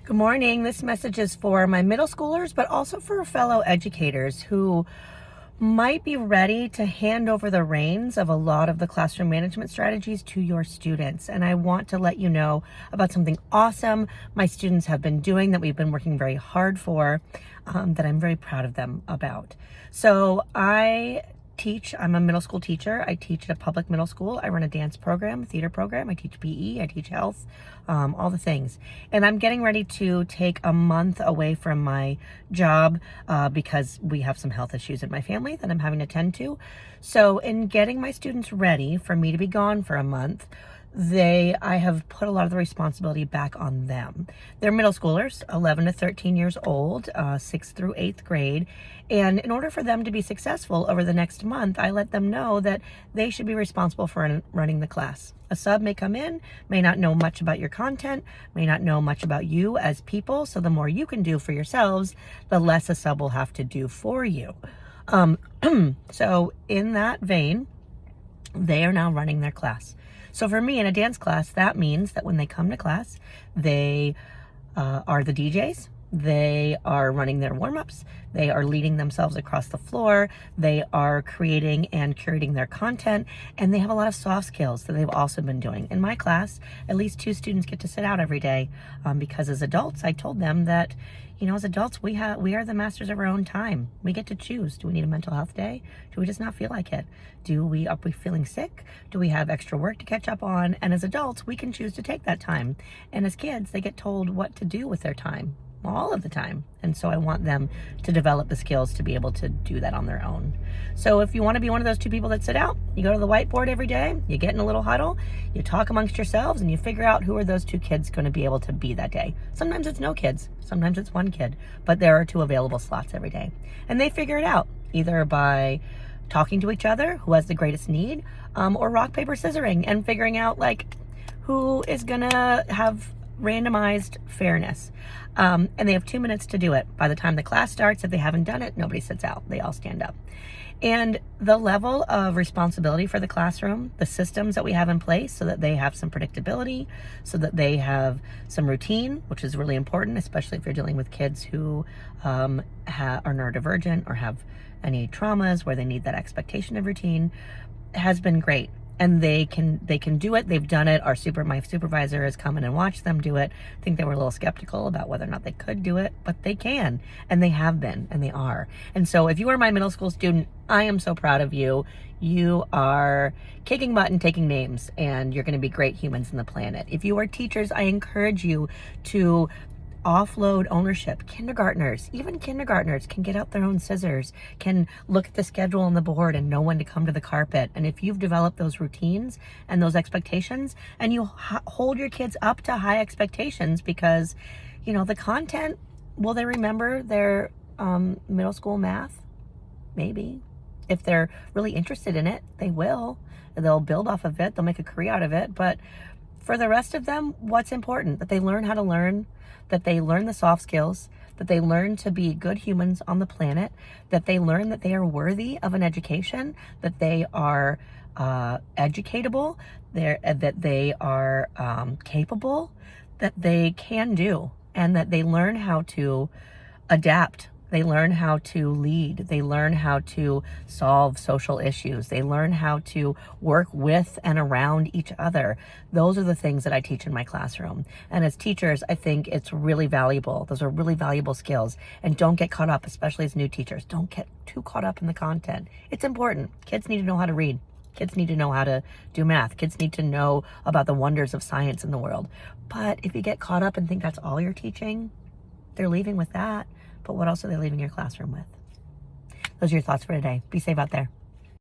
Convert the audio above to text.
Good morning. This message is for my middle schoolers, but also for fellow educators who might be ready to hand over the reins of a lot of the classroom management strategies to your students. And I want to let you know about something awesome my students have been doing that we've been working very hard for, that I'm very proud of them about. So I'm a middle school teacher. I teach at a public middle school. I run a dance program, theater program. I teach PE, I teach health, all the things. And I'm getting ready to take a month away from my job because we have some health issues in my family that I'm having to tend to. So in getting my students ready for me to be gone for a month, I have put a lot of the responsibility back on them. They're middle schoolers, 11 to 13 years old, 6th through 8th grade. And in order for them to be successful over the next month, I let them know that they should be responsible for running the class. A sub may come in, may not know much about your content, may not know much about you as people. So the more you can do for yourselves, the less a sub will have to do for you. So in that vein, they are now running their class. So for me in a dance class, that means that when they come to class, they are the DJs. They are running their warm-ups. They are leading themselves across the floor. They are creating and curating their content. And they have a lot of soft skills that they've also been doing. In my class, at least 2 students get to sit out every day because as adults, I told them that, as adults, we are the masters of our own time. We get to choose. Do we need a mental health day? Do we just not feel like it? Are we feeling sick? Do we have extra work to catch up on? And as adults, we can choose to take that time. And as kids, they get told what to do with their time all of the time. And so I want them to develop the skills to be able to do that on their own. So if you want to be one of those 2 people that sit out, you go to the whiteboard every day, you get in a little huddle, you talk amongst yourselves, and you figure out who are those 2 kids going to be able to be that day. Sometimes it's no kids, sometimes it's 1 kid, but there are 2 available slots every day. And they figure it out either by talking to each other, who has the greatest need, or rock, paper, scissoring, and figuring out who is gonna have randomized fairness. And they have 2 minutes to do it. By the time the class starts, if they haven't done it, nobody sits out. They all stand up. And the level of responsibility for the classroom, the systems that we have in place so that they have some predictability, so that they have some routine, which is really important, especially if you're dealing with kids who are neurodivergent or have any traumas where they need that expectation of routine, has been great. And they can do it. They've done it. My supervisor has come in and watched them do it. I think they were a little skeptical about whether or not they could do it, but they can, and they have been, and they are. And so if you are my middle school student, I am so proud of you. You are kicking butt and taking names, and you're going to be great humans in the planet. If you are teachers, I encourage you to offload ownership. Even kindergartners can get out their own scissors, can look at the schedule on the board and know when to come to the carpet. And if you've developed those routines and those expectations, and you hold your kids up to high expectations because, the content, will they remember their middle school math? Maybe. If they're really interested in it, they will. They'll build off of it. They'll make a career out of it. But for the rest of them, what's important? That they learn how to learn, that they learn the soft skills, that they learn to be good humans on the planet, that they learn that they are worthy of an education, that they are educatable, that they are capable, that they can do, and that they learn how to adapt. They learn how to lead. They learn how to solve social issues. They learn how to work with and around each other. Those are the things that I teach in my classroom. And as teachers, I think it's really valuable. Those are really valuable skills. And don't get caught up, especially as new teachers. Don't get too caught up in the content. It's important. Kids need to know how to read. Kids need to know how to do math. Kids need to know about the wonders of science in the world. But if you get caught up and think that's all you're teaching, they're leaving with that. But what else are they leaving your classroom with? Those are your thoughts for today. Be safe out there.